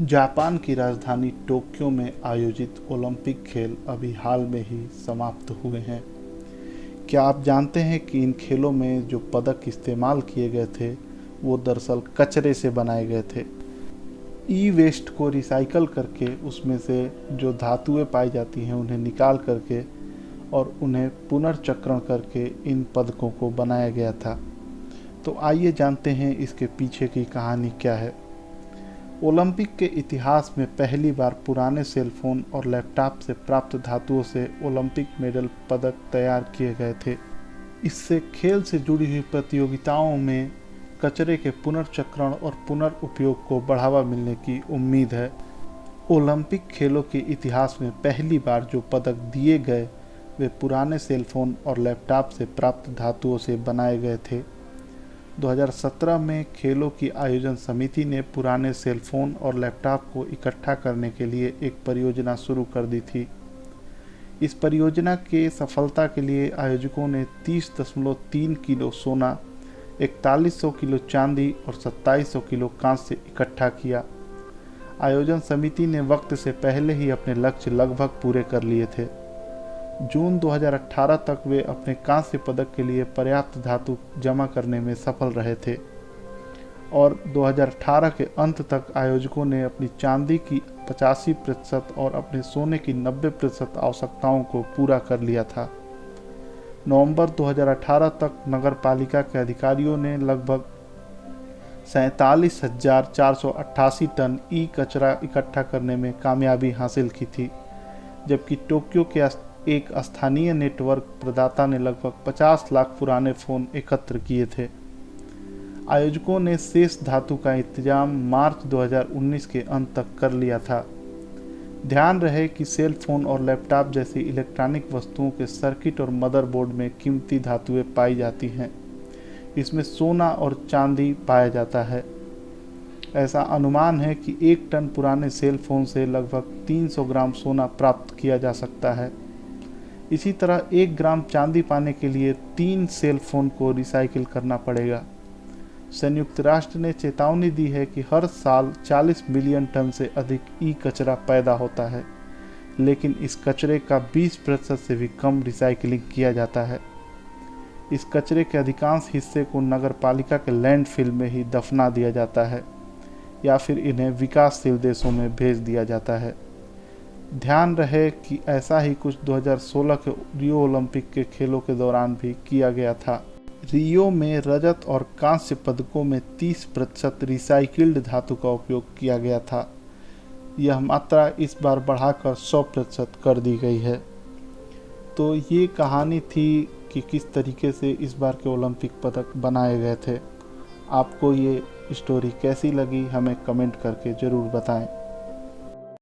Japan की राजधानी Tokyo में आयोजित ओलंपिक खेल अभी हाल में ही समाप्त हुए हैं। क्या आप जानते हैं कि इन खेलों में जो पदक इस्तेमाल किए गए थे वो दरअसल कचरे से बनाए गए थे। ई वेस्ट को रिसाइकल करके उसमें से जो धातुएं पाई जाती हैं उन्हें निकाल करके और उन्हें पुनर्चक्रण करके इन पदकों को बनाया गया था। तो आइए जानते हैं इसके पीछे की कहानी क्या है। ओलंपिक के इतिहास में पहली बार पुराने सेलफोन और लैपटॉप से प्राप्त धातुओं से ओलंपिक मेडल पदक तैयार किए गए थे। इससे खेल से जुड़ी हुई प्रतियोगिताओं में कचरे के पुनर्चक्रण और पुनर्उपयोग को बढ़ावा मिलने की उम्मीद है। ओलंपिक खेलों के इतिहास में पहली बार जो पदक दिए गए वे पुराने सेलफोन और लैपटॉप से प्राप्त धातुओं से बनाए गए थे। 2017 में खेलों की आयोजन समिति ने पुराने सेलफोन और लैपटॉप को इकट्ठा करने के लिए एक परियोजना शुरू कर दी थी। इस परियोजना के सफलता के लिए आयोजकों ने 30.3 किलो सोना, 4100 किलो चांदी और 2700 किलो कांस्य इकट्ठा किया। आयोजन समिति ने वक्त से पहले ही अपने लक्ष्य लगभग पूरे कर लिए थे। जून 2018 तक वे अपने कांस्य पदक के लिए पर्याप्त धातु जमा करने में सफल रहे थे और 2018 के अंत तक आयोजकों ने अपनी चांदी की 85% और अपने सोने की 90% आवश्यकताओं को पूरा कर लिया था। नवंबर 2018 तक नगर पालिका के अधिकारियों ने लगभग 47,488 टन ई कचरा इकट्ठा करने में कामयाबी हासिल की थी, जबकि टोक्यो के एक स्थानीय नेटवर्क प्रदाता ने लगभग 50 लाख पुराने फ़ोन एकत्र किए थे। आयोजकों ने शेष धातु का इंतजाम मार्च 2019 के अंत तक कर लिया था। ध्यान रहे कि सेल फोन और लैपटॉप जैसी इलेक्ट्रॉनिक वस्तुओं के सर्किट और मदरबोर्ड में कीमती धातुएं पाई जाती हैं। इसमें सोना और चांदी पाया जाता है। ऐसा अनुमान है कि 1 टन पुराने सेल फोन से लगभग 300 ग्राम सोना प्राप्त किया जा सकता है। इसी तरह 1 ग्राम चांदी पाने के लिए 3 सेल फोन को रिसाइकिल करना पड़ेगा। संयुक्त राष्ट्र ने चेतावनी दी है कि हर साल 40 मिलियन टन से अधिक ई कचरा पैदा होता है, लेकिन इस कचरे का 20% से भी कम रिसाइकिलिंग किया जाता है। इस कचरे के अधिकांश हिस्से को नगर पालिका के लैंडफिल में ही दफना दिया जाता है या फिर इन्हें विकासशील देशों में भेज दिया जाता है। ध्यान रहे कि ऐसा ही कुछ 2016 के रियो ओलंपिक के खेलों के दौरान भी किया गया था। रियो में रजत और कांस्य पदकों में 30% रिसाइकिल्ड धातु का उपयोग किया गया था। यह मात्रा इस बार बढ़ाकर 100% कर दी गई है। तो ये कहानी थी कि किस तरीके से इस बार के ओलंपिक पदक बनाए गए थे। आपको ये स्टोरी कैसी लगी हमें कमेंट करके ज़रूर बताएं।